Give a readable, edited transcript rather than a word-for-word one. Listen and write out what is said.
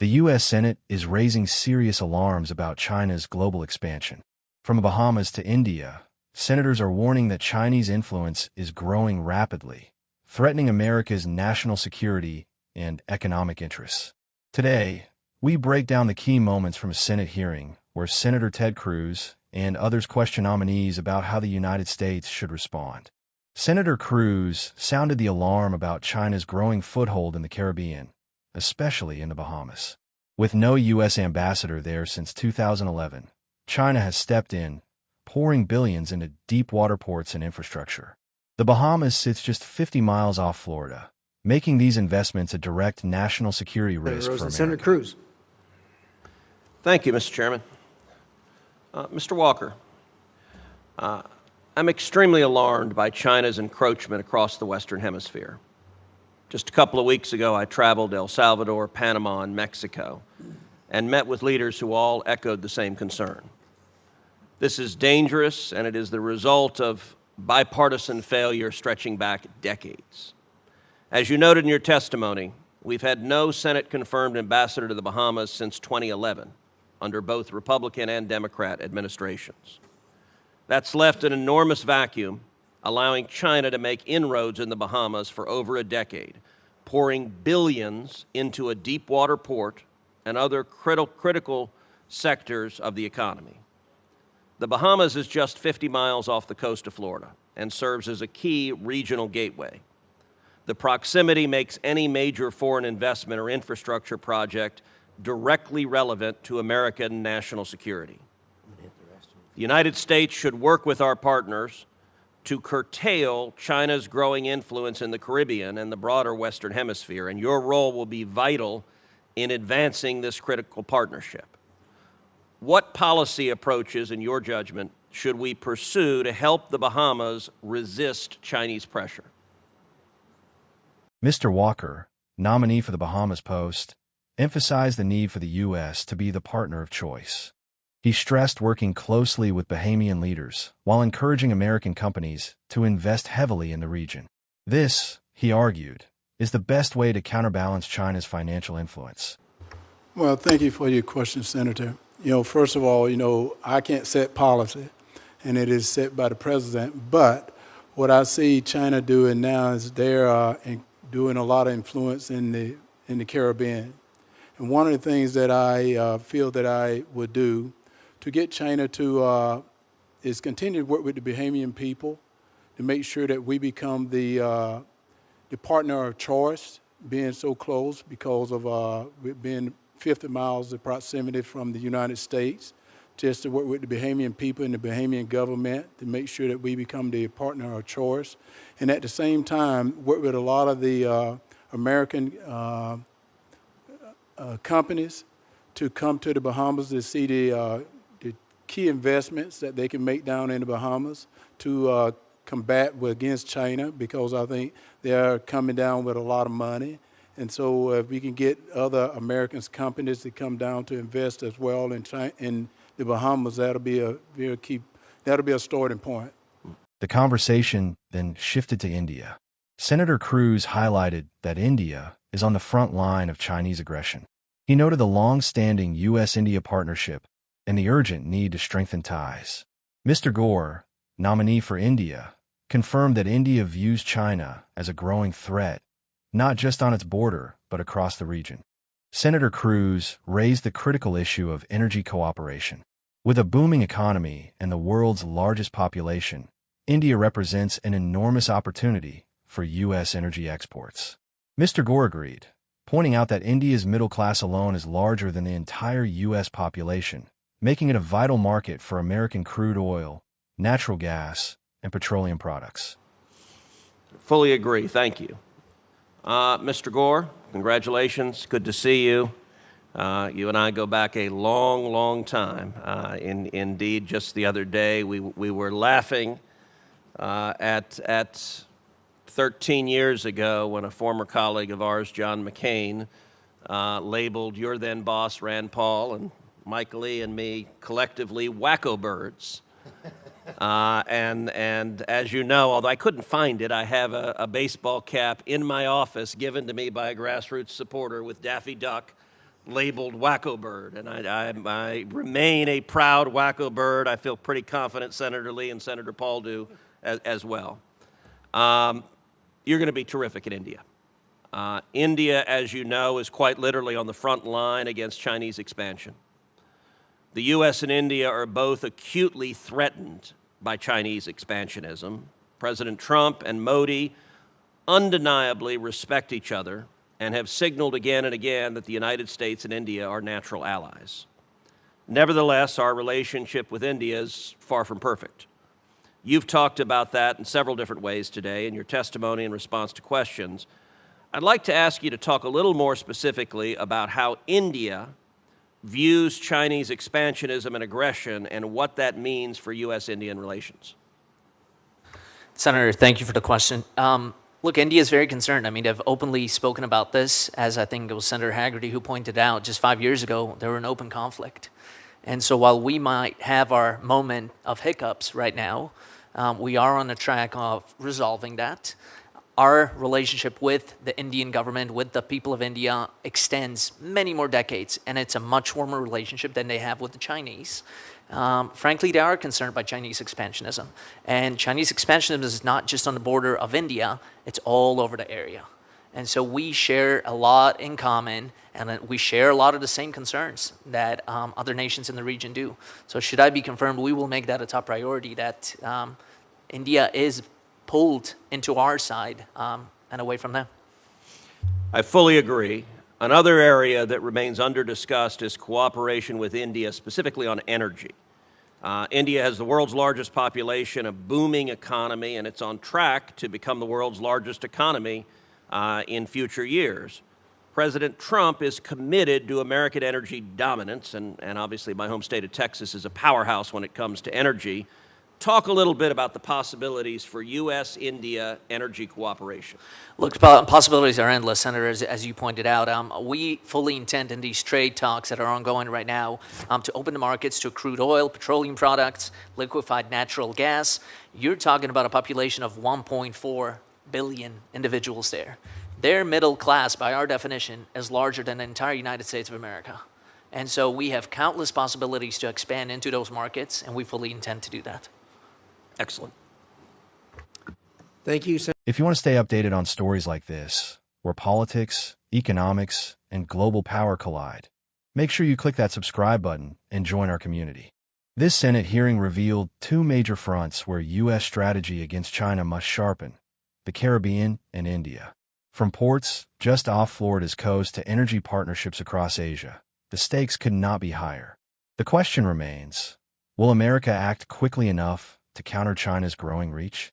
The U.S. Senate is raising serious alarms about China's global expansion. From the Bahamas to India, senators are warning that Chinese influence is growing rapidly, threatening America's national security and economic interests. Today, we break down the key moments from a Senate hearing where Senator Ted Cruz and others question nominees about how the United States should respond. Senator Cruz sounded the alarm about China's growing foothold in the Caribbean, especially in the Bahamas. With no U.S. ambassador there since 2011, China has stepped in, pouring billions into deep-water ports and infrastructure. The Bahamas sits just 50 miles off Florida, making these investments a direct national security risk for America. Senator Cruz. Thank you, Mr. Chairman. Mr. Walker, I'm extremely alarmed by China's encroachment across the Western Hemisphere. Just a couple of weeks ago, I traveled to El Salvador, Panama, and Mexico, and met with leaders who all echoed the same concern. This is dangerous, and it is the result of bipartisan failure stretching back decades. As you noted in your testimony, we've had no Senate-confirmed ambassador to the Bahamas since 2011, under both Republican and Democrat administrations. That's left an enormous vacuum, allowing China to make inroads in the Bahamas for over a decade, pouring billions into a deep-water port and other critical sectors of the economy. The Bahamas is just 50 miles off the coast of Florida and serves as a key regional gateway. The proximity makes any major foreign investment or infrastructure project directly relevant to American national security. The United States should work with our partners to curtail China's growing influence in the Caribbean and the broader Western Hemisphere, and your role will be vital in advancing this critical partnership. What policy approaches, in your judgment, should we pursue to help the Bahamas resist Chinese pressure? Mr. Walker, nominee for the Bahamas post, emphasized the need for the U.S. to be the partner of choice. He stressed working closely with Bahamian leaders while encouraging American companies to invest heavily in the region. This, he argued, is the best way to counterbalance China's financial influence. Well, thank you for your question, Senator. First of all, I can't set policy, and it is set by the president. But what I see China doing now is they're doing a lot of influence in the Caribbean. And one of the things that I feel that I would do to get China to is continue to work with the Bahamian people to make sure that we become the partner of choice, being so close because of being 50 miles of proximity from the United States, just to work with the Bahamian people and the Bahamian government to make sure that we become the partner of choice. And at the same time, work with a lot of the American companies to come to the Bahamas to see the key investments that they can make down in the Bahamas to combat against China, because I think they're coming down with a lot of money. And so if we can get other American companies to come down to invest as well in the Bahamas, that'll be a starting point. The conversation then shifted to India. Senator Cruz highlighted that India is on the front line of Chinese aggression. He noted the long-standing U.S. India partnership and the urgent need to strengthen ties. Mr. Gore, nominee for India, confirmed that India views China as a growing threat, not just on its border, but across the region. Senator Cruz raised the critical issue of energy cooperation. With a booming economy and the world's largest population, India represents an enormous opportunity for U.S. energy exports. Mr. Gore agreed, pointing out that India's middle class alone is larger than the entire U.S. population, making it a vital market for American crude oil, natural gas, and petroleum products. Fully agree. Thank you. Mr. Gore, congratulations. Good to see you. You and I go back a long, long time. Indeed, just the other day, we were laughing at 13 years ago when a former colleague of ours, John McCain, labeled your then boss, Rand Paul, and Mike Lee and me collectively wacko birds. And as you know, although I couldn't find it, I have a baseball cap in my office given to me by a grassroots supporter with Daffy Duck labeled wacko bird, and I remain a proud wacko bird. I feel pretty confident Senator Lee and Senator Paul do as well. You're going to be terrific in India. India, as you know, is quite literally on the front line against Chinese expansion. The U.S. and India are both acutely threatened by Chinese expansionism. President Trump and Modi undeniably respect each other and have signaled again and again that the United States and India are natural allies. Nevertheless, our relationship with India is far from perfect. You've talked about that in several different ways today in your testimony in response to questions. I'd like to ask you to talk a little more specifically about how India views Chinese expansionism and aggression and what that means for U.S.-Indian relations. Senator, thank you for the question. Look, India is very concerned. I mean, they've openly spoken about this, as I think it was Senator Haggerty who pointed out just 5 years ago, they were in open conflict. And so while we might have our moment of hiccups right now, we are on the track of resolving that. Our relationship with the Indian government, with the people of India, extends many more decades, and it's a much warmer relationship than they have with the Chinese. Frankly, they are concerned by Chinese expansionism. And Chinese expansionism is not just on the border of India, it's all over the area. And so we share a lot in common, and we share a lot of the same concerns that other nations in the region do. So should I be confirmed, we will make that a top priority, that India is pulled into our side and away from them. I fully agree. Another area that remains under-discussed is cooperation with India, specifically on energy. India has the world's largest population, a booming economy, and it's on track to become the world's largest economy in future years. President Trump is committed to American energy dominance, and obviously my home state of Texas is a powerhouse when it comes to energy. Talk a little bit about the possibilities for U.S.-India energy cooperation. Look, possibilities are endless, Senator, as you pointed out. We fully intend in these trade talks that are ongoing right now to open the markets to crude oil, petroleum products, liquefied natural gas. You're talking about a population of 1.4 billion individuals there. Their middle class, by our definition, is larger than the entire United States of America. And so we have countless possibilities to expand into those markets, and we fully intend to do that. Excellent. Thank you, Senator. If you want to stay updated on stories like this, where politics, economics, and global power collide, make sure you click that subscribe button and join our community. This Senate hearing revealed two major fronts where U.S. strategy against China must sharpen: the Caribbean and India. From ports just off Florida's coast to energy partnerships across Asia, the stakes could not be higher. The question remains, will America act quickly enough to counter China's growing reach?